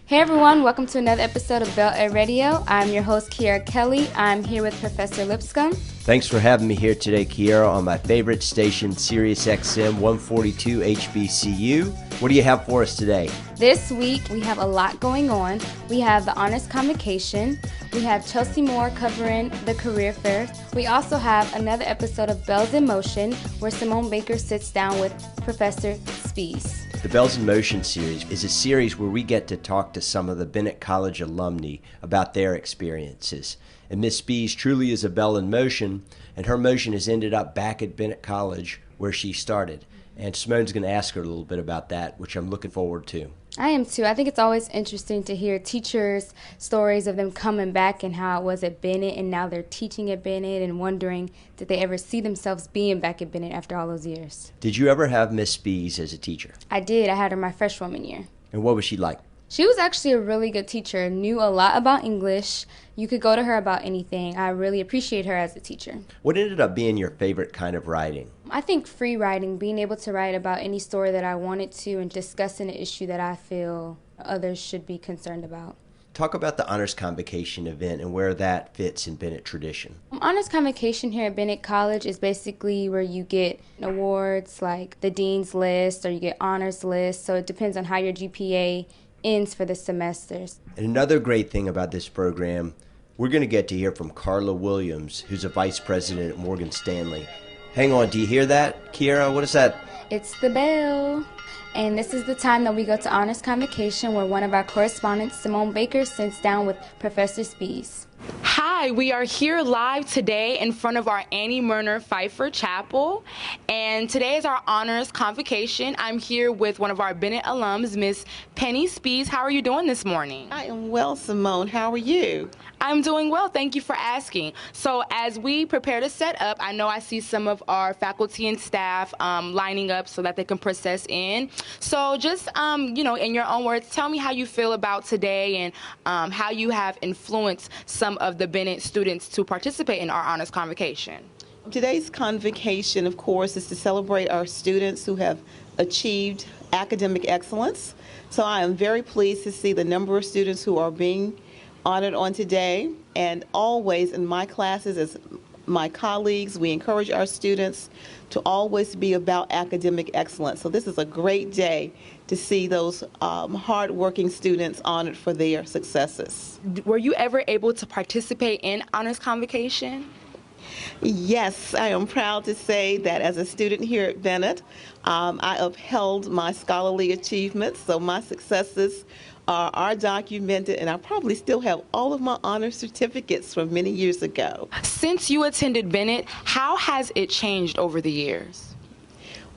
Hey everyone, welcome to another episode of BelleAire Radio. I'm your host, Kiara Kelly. I'm here with Professor Lipscomb. Thanks for having me here today, Kiara, on my favorite station, Sirius XM 142 HBCU. What do you have for us today? This week, we have a lot going on. We have the Honors Convocation. We have Chelsea Moore covering the career fair. We also have another episode of Bells in Motion, where Simone Baker sits down with Professor Spies. The Bells in Motion series is a series where we get to talk to some of the Bennett College alumni about their experiences. And Miss Spies truly is a bell in motion, and her motion has ended up back at Bennett College where she started. And Simone's going to ask her a little bit about that, which I'm looking forward to. I am too. I think it's always interesting to hear teachers' stories of them coming back and how it was at Bennett and now they're teaching at Bennett and wondering did they ever see themselves being back at Bennett after all those years. Did you ever have Miss Spies as a teacher? I did. I had her my freshwoman year. And what was she like? She was actually a really good teacher, knew a lot about English. You could go to her about anything. I really appreciate her as a teacher. What ended up being your favorite kind of writing? I think free writing, being able to write about any story that I wanted to and discussing an issue that I feel others should be concerned about. Talk about the Honors Convocation event and where that fits in Bennett tradition. Honors Convocation here at Bennett College is basically where you get awards like the Dean's List or you get Honors List, so it depends on how your GPA ends for the semesters. And another great thing about this program, we're going to get to hear from Carla Williams, who's a vice president at Morgan Stanley. Hang on, do you hear that, Kiara? What is that? It's the bell. And this is the time that we go to Honors Convocation where one of our correspondents, Simone Baker, sits down with Professor Spies. Hi, we are here live today in front of our Annie Murner Pfeiffer Chapel, and today is our Honors Convocation. I'm here with one of our Bennett alums, Miss Penny Spies. How are you doing this morning? I am well, Simone. How are you? I'm doing well. Thank you for asking. So as we prepare to set up, I know I see some of our faculty and staff lining up so that they can process in. So just, in your own words, tell me how you feel about today and how you have influenced some of the Bennett students to participate in our Honors Convocation. Today's convocation, of course, is to celebrate our students who have achieved academic excellence. So I am very pleased to see the number of students who are being honored on today. And always in my classes, as my colleagues, we encourage our students to always be about academic excellence. So this is a great day to see those hard-working students honored for their successes. Were you ever able to participate in Honors Convocation? Yes, I am proud to say that as a student here at Bennett, I upheld my scholarly achievements, so my successes are documented, and I probably still have all of my honor certificates from many years ago. Since you attended Bennett, how has it changed over the years?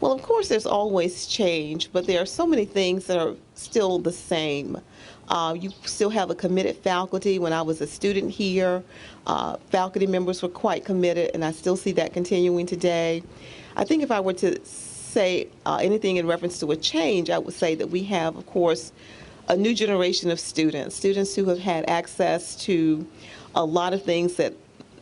Well, of course, there's always change, but there are so many things that are still the same. You still have a committed faculty. When I was a student here, faculty members were quite committed, and I still see that continuing today. I think if I were to say anything in reference to a change, I would say that we have, of course, a new generation of students who have had access to a lot of things that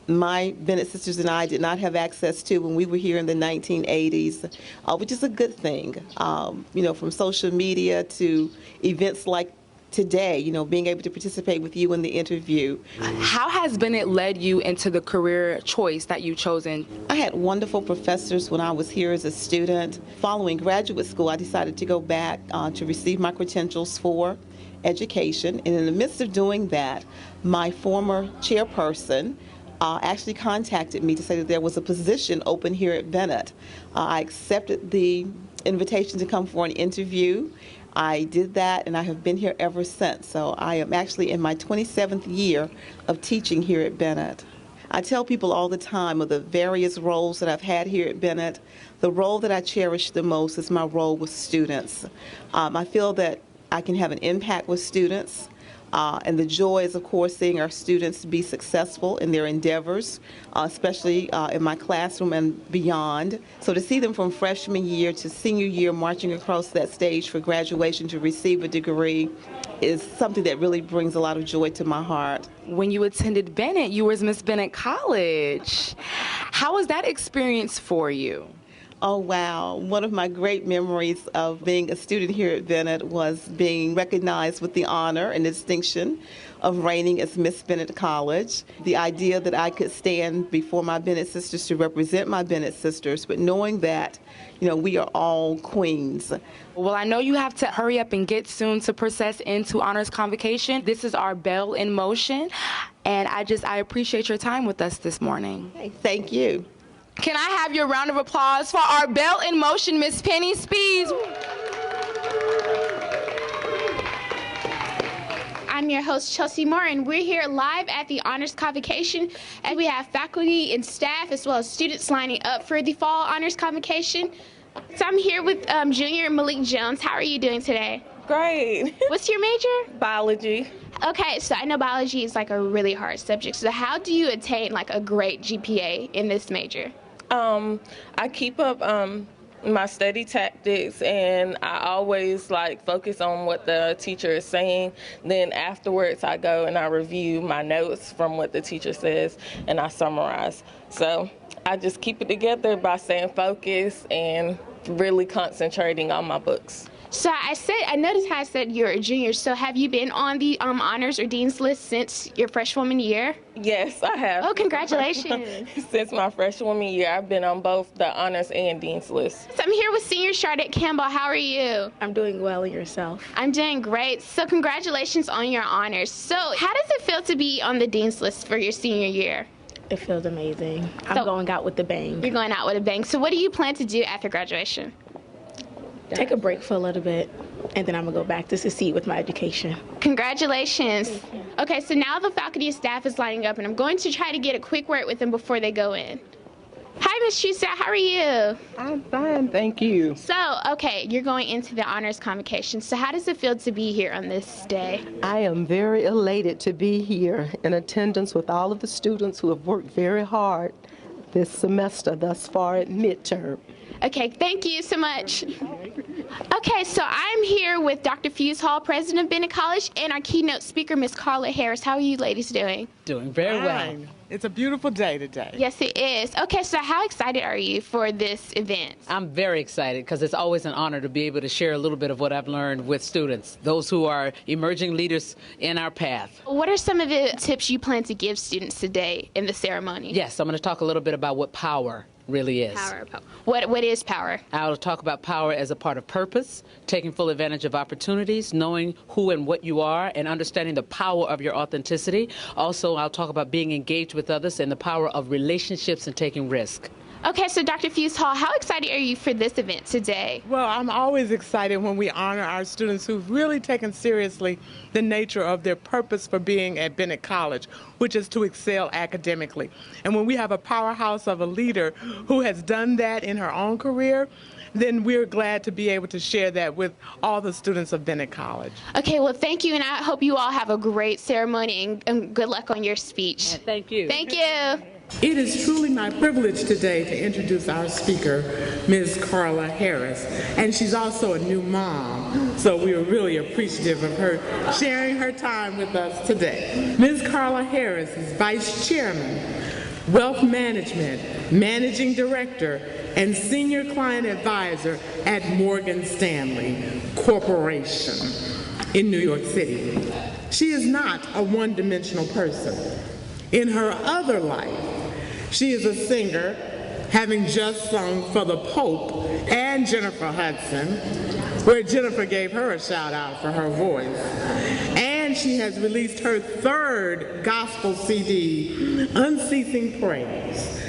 my Bennett sisters and I did not have access to when we were here in the 1980s, which is a good thing. From social media to events like today, being able to participate with you in the interview. How has Bennett led you into the career choice that you've chosen? I had wonderful professors when I was here as a student. Following graduate school, I decided to go back to receive my credentials for education. And in the midst of doing that, my former chairperson actually contacted me to say that there was a position open here at Bennett. I accepted the invitation to come for an interview. I did that, and I have been here ever since. So I am actually in my 27th year of teaching here at Bennett. I tell people all the time of the various roles that I've had here at Bennett, the role that I cherish the most is my role with students. I feel that I can have an impact with students. And the joy is, of course, seeing our students be successful in their endeavors, especially in my classroom and beyond. So to see them from freshman year to senior year marching across that stage for graduation to receive a degree is something that really brings a lot of joy to my heart. When you attended Bennett, you were Miss Bennett College. How was that experience for you? Oh, wow. One of my great memories of being a student here at Bennett was being recognized with the honor and distinction of reigning as Miss Bennett College. The idea that I could stand before my Bennett sisters to represent my Bennett sisters, but knowing that, we are all queens. Well, I know you have to hurry up and get soon to process into Honors Convocation. This is our Belle in Motion, and I appreciate your time with us this morning. Hey, thank you. Can I have your round of applause for our Belle in Motion, Miss Penny Spees? I'm your host, Chelsea Moore, and we're here live at the Honors Convocation, and we have faculty and staff as well as students lining up for the Fall Honors Convocation. So I'm here with Junior Malik Jones. How are you doing today? Great. What's your major? Biology. Okay, so I know biology is like a really hard subject. So how do you attain like a great GPA in this major? I keep up my study tactics, and I always focus on what the teacher is saying. Then afterwards I go and I review my notes from what the teacher says, and I summarize. So I just keep it together by staying focused and really concentrating on my books. So I noticed how I said you're a junior. So have you been on the honors or dean's list since your freshman year? Yes, I have. Oh, congratulations. Since my freshman year, I've been on both the honors and dean's list. So I'm here with senior Charlotte Campbell. How are you? I'm doing well, and yourself? I'm doing great. So congratulations on your honors. So how does it feel to be on the dean's list for your senior year? It feels amazing. I'm going out with a bang. You're going out with a bang. So what do you plan to do after graduation? Take a break for a little bit, and then I'm going to go back to succeed with my education. Congratulations. Okay, so now the faculty and staff is lining up, and I'm going to try to get a quick word with them before they go in. Hi, Ms. Schuster. How are you? I'm fine, thank you. So, okay, you're going into the Honors Convocation. So how does it feel to be here on this day? I am very elated to be here in attendance with all of the students who have worked very hard this semester thus far at midterm. Okay, thank you so much. Okay, so I'm here with Dr. Fuse Hall, president of Bennett College, and our keynote speaker, Ms. Carla Harris. How are you ladies doing? Doing very well. It's a beautiful day today. Yes, it is. Okay, so how excited are you for this event? I'm very excited because it's always an honor to be able to share a little bit of what I've learned with students, those who are emerging leaders in our path. What are some of the tips you plan to give students today in the ceremony? Yes, I'm going to talk a little bit about what power really is. Power. What is power? I'll talk about power as a part of purpose, taking full advantage of opportunities, knowing who and what you are, and understanding the power of your authenticity. Also, I'll talk about being engaged with others and the power of relationships and taking risk. Okay, so Dr. Fuse Hall, how excited are you for this event today? Well, I'm always excited when we honor our students who've really taken seriously the nature of their purpose for being at Bennett College, which is to excel academically. And when we have a powerhouse of a leader who has done that in her own career, then we're glad to be able to share that with all the students of Bennett College. Okay, well, thank you, and I hope you all have a great ceremony, and good luck on your speech. Yeah, thank you. Thank you. It is truly my privilege today to introduce our speaker, Ms. Carla Harris, and she's also a new mom, so we are really appreciative of her sharing her time with us today. Ms. Carla Harris is Vice Chairman, Wealth Management, Managing Director, and Senior Client Advisor at Morgan Stanley Corporation in New York City. She is not a one-dimensional person. In her other life, she is a singer, having just sung for the Pope and Jennifer Hudson, where Jennifer gave her a shout out for her voice. And she has released her third gospel CD, Unceasing Praise.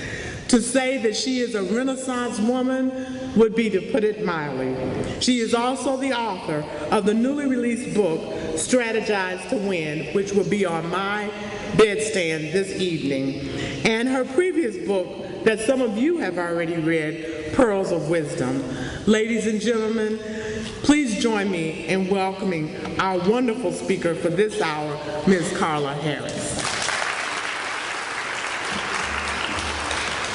To say that she is a Renaissance woman would be to put it mildly. She is also the author of the newly released book, Strategize to Win, which will be on my bedstand this evening, and her previous book that some of you have already read, Pearls of Wisdom. Ladies and gentlemen, please join me in welcoming our wonderful speaker for this hour, Ms. Carla Harris.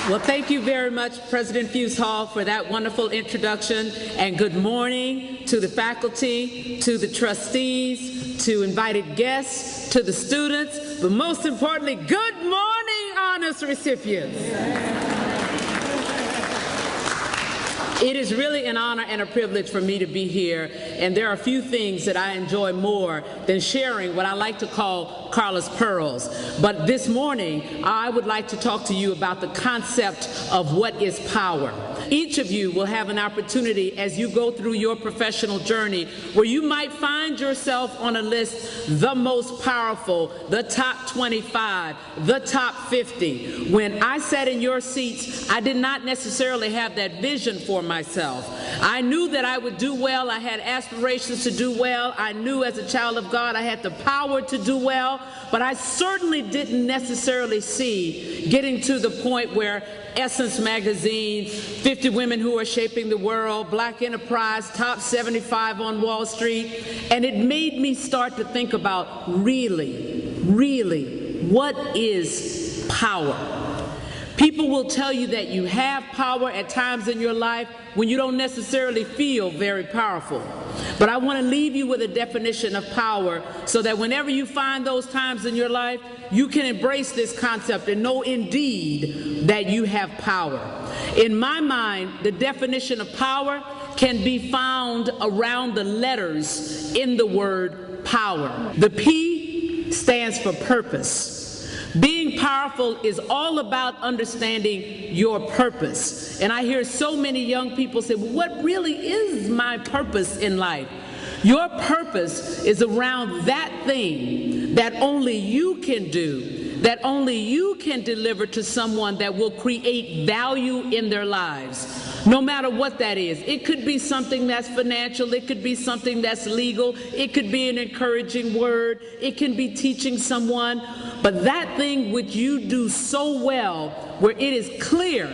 Well, thank you very much, President Fuse Hall, for that wonderful introduction, and good morning to the faculty, to the trustees, to invited guests, to the students, but most importantly, good morning, honors recipients. It is really an honor and a privilege for me to be here, and there are a few things that I enjoy more than sharing what I like to call Carla's Pearls. But this morning, I would like to talk to you about the concept of what is power. Each of you will have an opportunity as you go through your professional journey where you might find yourself on a list, the most powerful, the top 25, the top 50. When I sat in your seats, I did not necessarily have that vision for myself. I knew that I would do well. I had aspirations to do well. I knew as a child of God I had the power to do well, but I certainly didn't necessarily see getting to the point where Essence magazine, 50 Women Who Are Shaping the World, Black Enterprise, top 75 on Wall Street, and it made me start to think about really, what is power? People will tell you that you have power at times in your life when you don't necessarily feel very powerful. But I want to leave you with a definition of power so that whenever you find those times in your life, you can embrace this concept and know indeed that you have power. In my mind, the definition of power can be found around the letters in the word power. The P stands for purpose. Being powerful is all about understanding your purpose. And I hear so many young people say, well, what really is my purpose in life? Your purpose is around that thing that only you can do, that only you can deliver to someone that will create value in their lives. No matter what that is. It could be something that's financial, it could be something that's legal, it could be an encouraging word, it can be teaching someone, but that thing which you do so well, where it is clear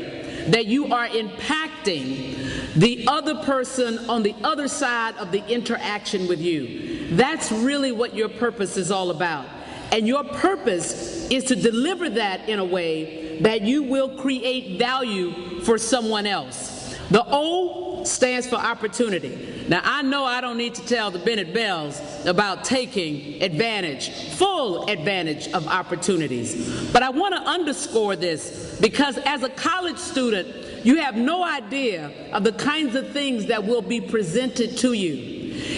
that you are impacting the other person on the other side of the interaction with you. That's really what your purpose is all about. And your purpose is to deliver that in a way that you will create value for someone else. The O stands for opportunity. Now, I know I don't need to tell the Bennett Bells about taking advantage, full advantage of opportunities. But I want to underscore this because as a college student, you have no idea of the kinds of things that will be presented to you.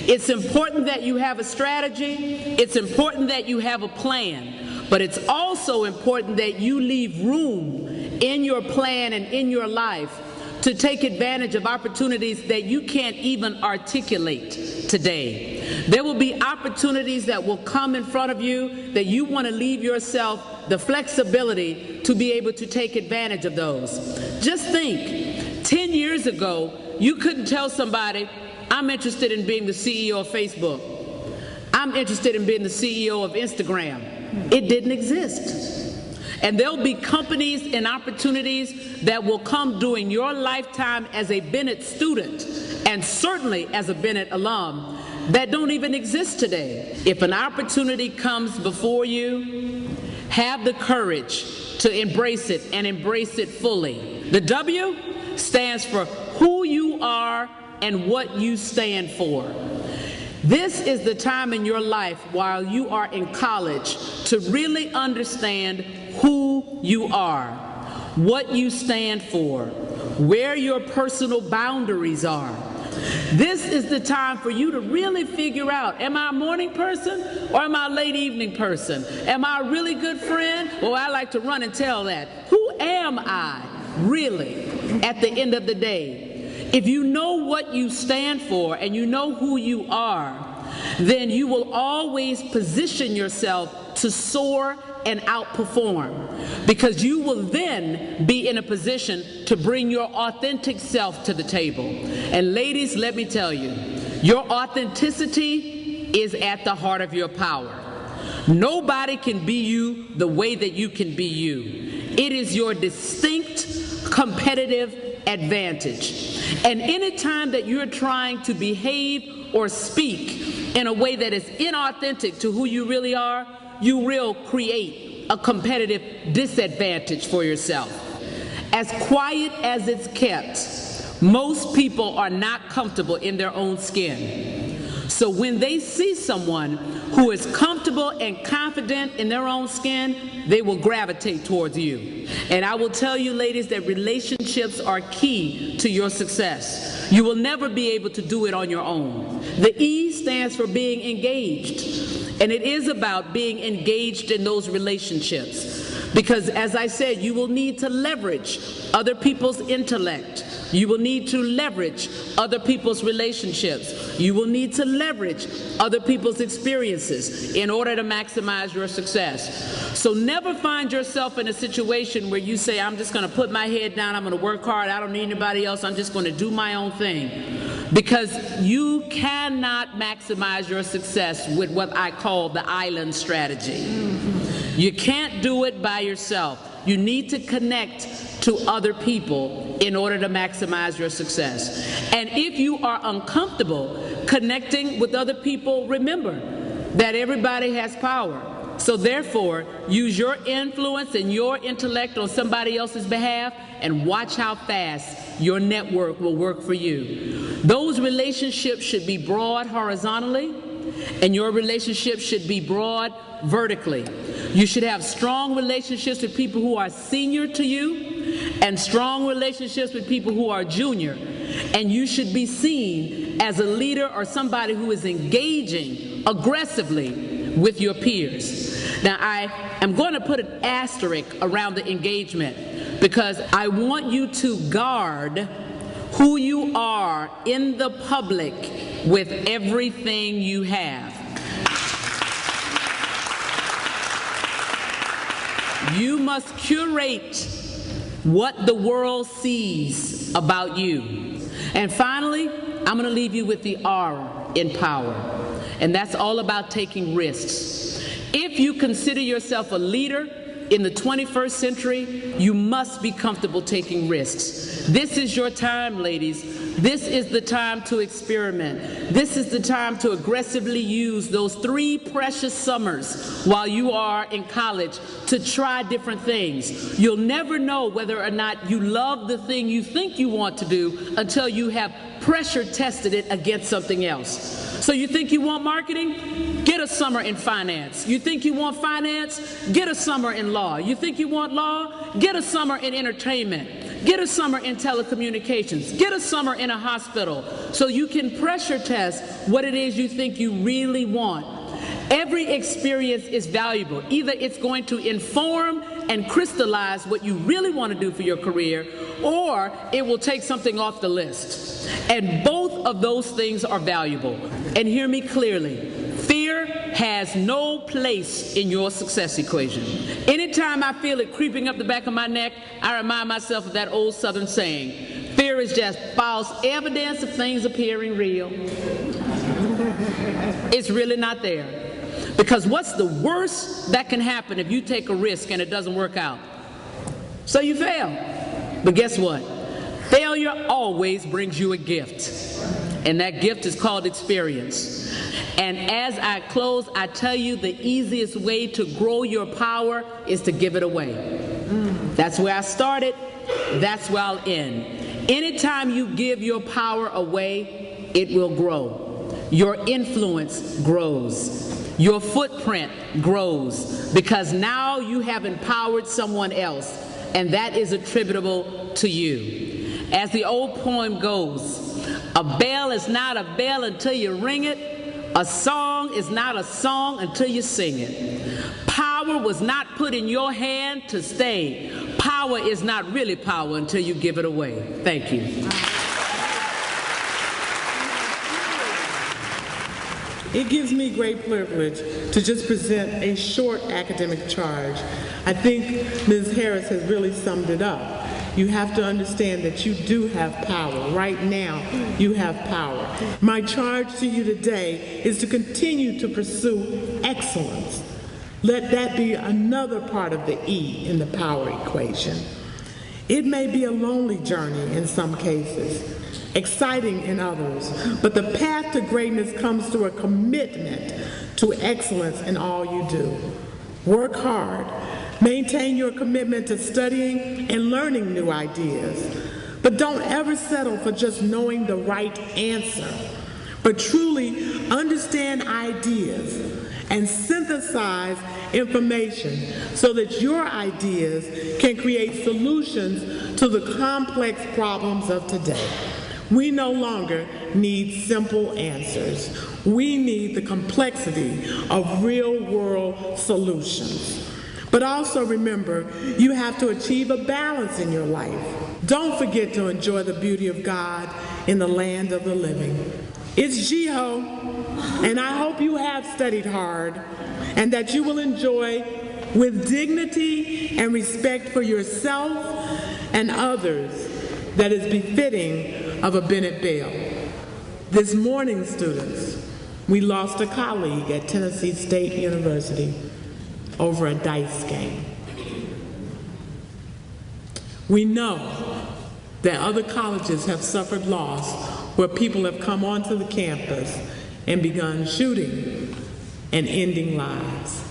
It's important that you have a strategy. It's important that you have a plan. But it's also important that you leave room in your plan and in your life to take advantage of opportunities that you can't even articulate today. There will be opportunities that will come in front of you that you want to leave yourself the flexibility to be able to take advantage of those. Just think, 10 years ago, you couldn't tell somebody, I'm interested in being the CEO of Facebook. I'm interested in being the CEO of Instagram. It didn't exist. And there'll be companies and opportunities that will come during your lifetime as a Bennett student, and certainly as a Bennett alum, that don't even exist today. If an opportunity comes before you, have the courage to embrace it and embrace it fully. The W stands for who you are and what you stand for. This is the time in your life while you are in college to really understand who you are, what you stand for, where your personal boundaries are. This is the time for you to really figure out, am I a morning person or am I a late evening person? Am I a really good friend? Well, I like to run and tell that. Who am I really at the end of the day? If you know what you stand for and you know who you are, then you will always position yourself to soar and outperform, because you will then be in a position to bring your authentic self to the table. And ladies, let me tell you, your authenticity is at the heart of your power. Nobody can be you the way that you can be you. It is your distinct competitive advantage. And any time that you're trying to behave or speak in a way that is inauthentic to who you really are, you will create a competitive disadvantage for yourself. As quiet as it's kept, most people are not comfortable in their own skin. So when they see someone who is comfortable and confident in their own skin, they will gravitate towards you. And I will tell you, ladies, that relationships are key to your success. You will never be able to do it on your own. The E stands for being engaged. And it is about being engaged in those relationships. Because as I said, you will need to leverage other people's intellect. You will need to leverage other people's relationships. You will need to leverage other people's experiences in order to maximize your success. So never find yourself in a situation where you say, I'm just going to put my head down, I'm going to work hard, I don't need anybody else, I'm just going to do my own thing. Because you cannot maximize your success with what I call the island strategy. You can't do it by yourself. You need to connect to other people in order to maximize your success. And if you are uncomfortable connecting with other people, remember that everybody has power. So therefore, use your influence and your intellect on somebody else's behalf and watch how fast your network will work for you. Those relationships should be broad horizontally, and your relationship should be broad vertically. You should have strong relationships with people who are senior to you and strong relationships with people who are junior. And you should be seen as a leader or somebody who is engaging aggressively with your peers. Now, I am going to put an asterisk around the engagement because I want you to guard who you are in the public with everything you have. You must curate what the world sees about you. And finally, I'm going to leave you with the R in power. And that's all about taking risks. If you consider yourself a leader in the 21st century, you must be comfortable taking risks. This is your time, ladies. This is the time to experiment. This is the time to aggressively use those 3 precious summers while you are in college to try different things. You'll never know whether or not you love the thing you think you want to do until you have pressure tested it against something else. So you think you want marketing? Get a summer in finance. You think you want finance? Get a summer in law. You think you want law? Get a summer in entertainment. Get a summer in telecommunications. Get a summer in a hospital so you can pressure test what it is you think you really want. Every experience is valuable. Either it's going to inform and crystallize what you really want to do for your career, or it will take something off the list. And both of those things are valuable. And hear me clearly. Fear has no place in your success equation. Anytime I feel it creeping up the back of my neck, I remind myself of that old Southern saying, fear is just false evidence of things appearing real. It's really not there. Because what's the worst that can happen if you take a risk and it doesn't work out? So you fail. But guess what? Failure always brings you a gift. And that gift is called experience. And as I close, I tell you the easiest way to grow your power is to give it away. That's where I started. That's where I'll end. Anytime you give your power away, it will grow. Your influence grows. Your footprint grows because now you have empowered someone else, and that is attributable to you. As the old poem goes, a bell is not a bell until you ring it. A song is not a song until you sing it. Power was not put in your hand to stay. Power is not really power until you give it away. Thank you. It gives me great privilege to just present a short academic charge. I think Ms. Harris has really summed it up. You have to understand that you do have power. Right now, you have power. My charge to you today is to continue to pursue excellence. Let that be another part of the E in the power equation. It may be a lonely journey in some cases, exciting in others, but the path to greatness comes through a commitment to excellence in all you do. Work hard. Maintain your commitment to studying and learning new ideas. But don't ever settle for just knowing the right answer. but truly understand ideas and synthesize information so that your ideas can create solutions to the complex problems of today. We no longer need simple answers. We need the complexity of real-world solutions. But also remember, you have to achieve a balance in your life. Don't forget to enjoy the beauty of God in the land of the living. It's Jiho, and I hope you have studied hard and that you will enjoy with dignity and respect for yourself and others that is befitting of a Bennett Belle. This morning, students, we lost a colleague at Tennessee State University over a dice game. We know that other colleges have suffered loss where people have come onto the campus and begun shooting and ending lives.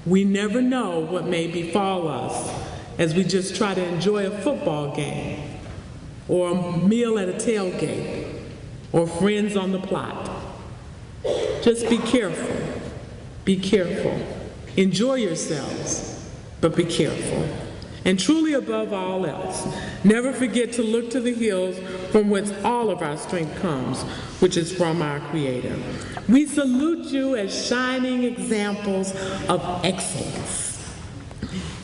We never know what may befall us as we just try to enjoy a football game or a meal at a tailgate or friends on the plot. Just be careful. Be careful. Enjoy yourselves, but be careful. And truly above all else, never forget to look to the hills from whence all of our strength comes, which is from our Creator. We salute you as shining examples of excellence.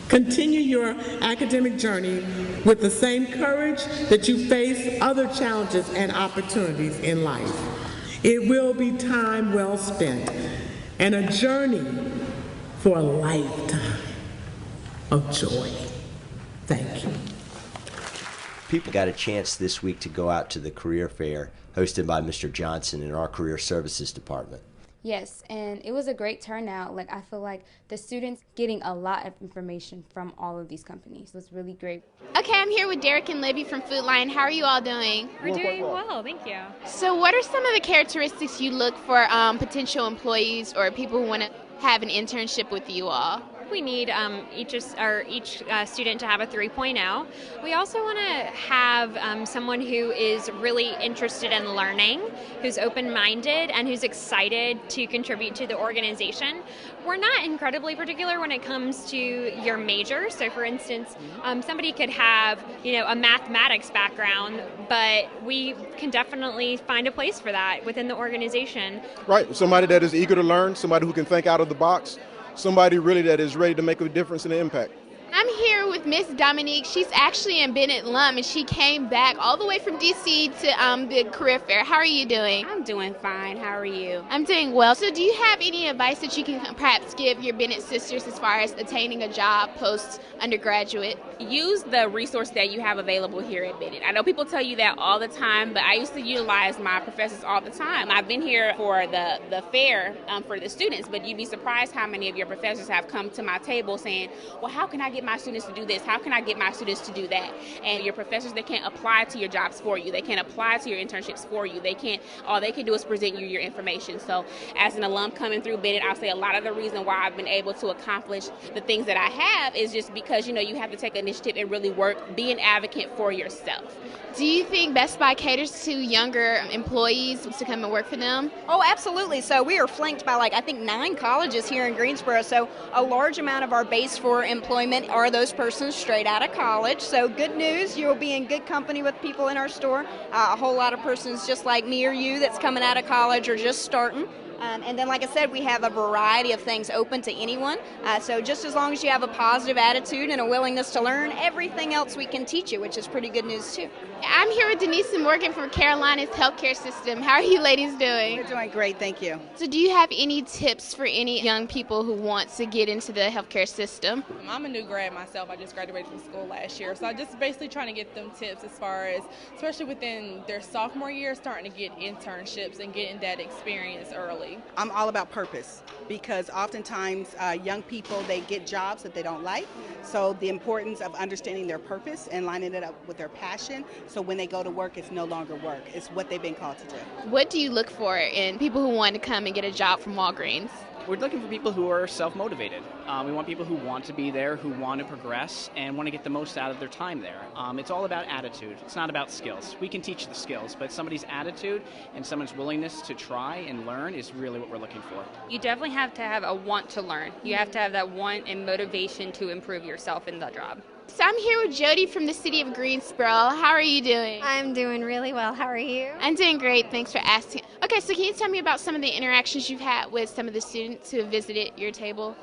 Continue your academic journey with the same courage that you face other challenges and opportunities in life. It will be time well spent and a journey for a lifetime of joy. Thank you. People got a chance this week to go out to the career fair hosted by Mr. Johnson in our Career Services Department. Yes, and it was a great turnout. Like, I feel like the students getting a lot of information from all of these companies. It was really great. Okay, I'm here with Derek and Libby from Food Lion. How are you all doing? We're doing well, thank you. So what are some of the characteristics you look for potential employees or people who want to have an internship with you all? We need each student to have a 3.0. We also want to have someone who is really interested in learning, who's open-minded, and who's excited to contribute to the organization. We're not incredibly particular when it comes to your major. So, for instance, somebody could have, a mathematics background, but we can definitely find a place for that within the organization. Right. Somebody that is eager to learn, somebody who can think out of the box. Somebody really that is ready to make a difference and an impact. I'm here with Miss Dominique. She's actually in Bennett alum, and she came back all the way from D.C. to the career fair. How are you doing? I'm doing fine. How are you? I'm doing well. So do you have any advice that you can perhaps give your Bennett sisters as far as attaining a job post-undergraduate? Use the resource that you have available here at Bennett. I know people tell you that all the time, but I used to utilize my professors all the time. I've been here for the fair for the students, but you'd be surprised how many of your professors have come to my table saying, well, how can I get my students to do this? How can I get my students to do that? And your professors, they can't apply to your jobs for you. They can't apply to your internships for you. All they can do is present you your information. So as an alum coming through Bennett, I'll say a lot of the reason why I've been able to accomplish the things that I have is just because, you have to take initiative and really work, be an advocate for yourself. Do you think Best Buy caters to younger employees to come and work for them? Oh, absolutely. So we are flanked by 9 colleges here in Greensboro. So a large amount of our base for employment are those persons straight out of college. So good news, you'll be in good company with people in our store. A whole lot of persons just like me or you that's coming out of college or just starting. And then, like I said, we have a variety of things open to anyone. So just as long as you have a positive attitude and a willingness to learn, everything else we can teach you, which is pretty good news, too. I'm here with Denise and Morgan from Carolina's healthcare system. How are you ladies doing? We're doing great, thank you. So do you have any tips for any young people who want to get into the healthcare system? I'm a new grad myself. I just graduated from school last year. So I'm just basically trying to get them tips as far as, especially within their sophomore year, starting to get internships and getting that experience early. I'm all about purpose because oftentimes young people, they get jobs that they don't like. So the importance of understanding their purpose and lining it up with their passion. So when they go to work, it's no longer work. It's what they've been called to do. What do you look for in people who want to come and get a job from Walgreens? We're looking for people who are self-motivated. We want people who want to be there, who want to progress, and want to get the most out of their time there. It's all about attitude. It's not about skills. We can teach the skills, but somebody's attitude and someone's willingness to try and learn is really what we're looking for. You definitely have to have a want to learn. You have to have that want and motivation to improve yourself in the job. So I'm here with Jody from the city of Greensboro. How are you doing? I'm doing really well. How are you? I'm doing great. Thanks for asking. Okay, so can you tell me about some of the interactions you've had with some of the students who have visited your table?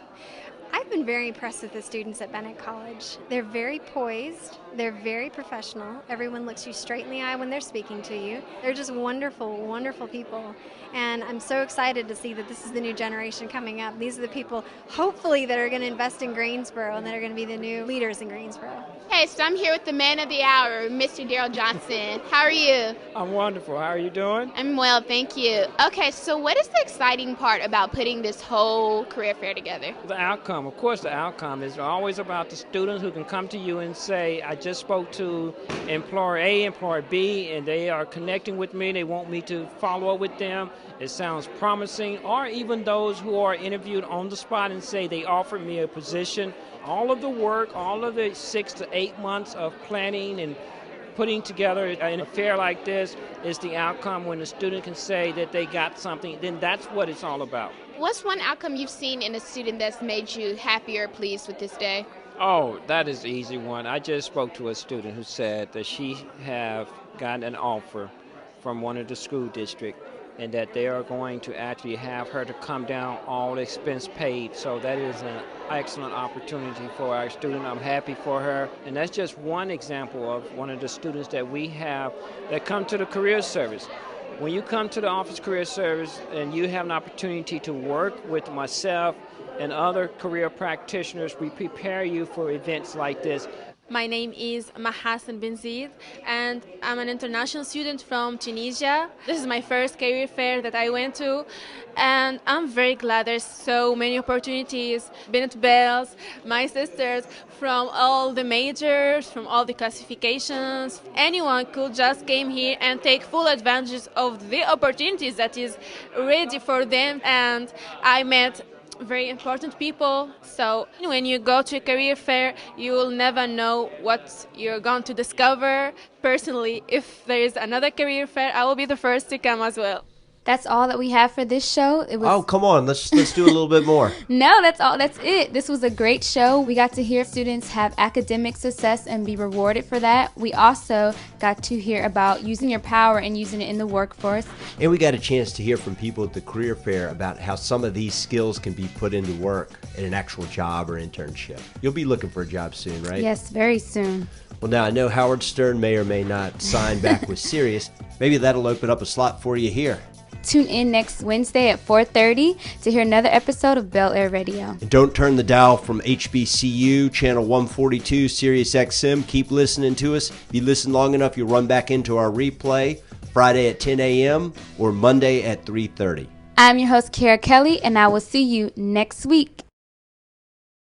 I've been very impressed with the students at Bennett College. They're very poised. They're very professional. Everyone looks you straight in the eye when they're speaking to you. They're just wonderful, wonderful people. And I'm so excited to see that this is the new generation coming up. These are the people, hopefully, that are going to invest in Greensboro and that are going to be the new leaders in Greensboro. Hey, so I'm here with the man of the hour, Mr. Daryl Johnson. How are you? I'm wonderful. How are you doing? I'm well, thank you. Okay, so what is the exciting part about putting this whole career fair together? The outcome. Of course, the outcome is always about the students who can come to you and say, I just spoke to employer A, employer B, and they are connecting with me. They want me to follow up with them. It sounds promising. Or even those who are interviewed on the spot and say they offered me a position. All of the work, all of the 6 to 8 months of planning and putting together in a fair like this is the outcome. When the student can say that they got something, then that's what it's all about. What's one outcome you've seen in a student that's made you happy or pleased with this day? Oh, that is an easy one. I just spoke to a student who said that she have gotten an offer from one of the school districts and that they are going to actually have her to come down, all expense paid. So that is an excellent opportunity for our student. I'm happy for her. And that's just one example of one of the students that we have that come to the Career Service. When you come to the Office Career Service and you have an opportunity to work with myself and other career practitioners, we prepare you for events like this. My name is Mahassan bin Zid, and I'm an international student from Tunisia. This is my first career fair that I went to, and I'm very glad there's so many opportunities. Bennett Bells, my sisters from all the majors, from all the classifications. Anyone could just came here and take full advantage of the opportunities that is ready for them, and I met very important people. So when you go to a career fair, you will never know what you're going to discover. Personally, if there is another career fair, I will be the first to come as well. That's all that we have for this show. Oh, come on. Let's do a little bit more. No, that's all. That's it. This was a great show. We got to hear students have academic success and be rewarded for that. We also got to hear about using your power and using it in the workforce. And we got a chance to hear from people at the career fair about how some of these skills can be put into work in an actual job or internship. You'll be looking for a job soon, right? Yes, very soon. Well, now I know Howard Stern may or may not sign back with Sirius. Maybe that'll open up a slot for you here. Tune in next Wednesday at 4:30 to hear another episode of BelleAire Radio. And don't turn the dial from HBCU, channel 142, Sirius XM. Keep listening to us. If you listen long enough, you'll run back into our replay Friday at 10 a.m. or Monday at 3:30. I'm your host, Kara Kelly, and I will see you next week.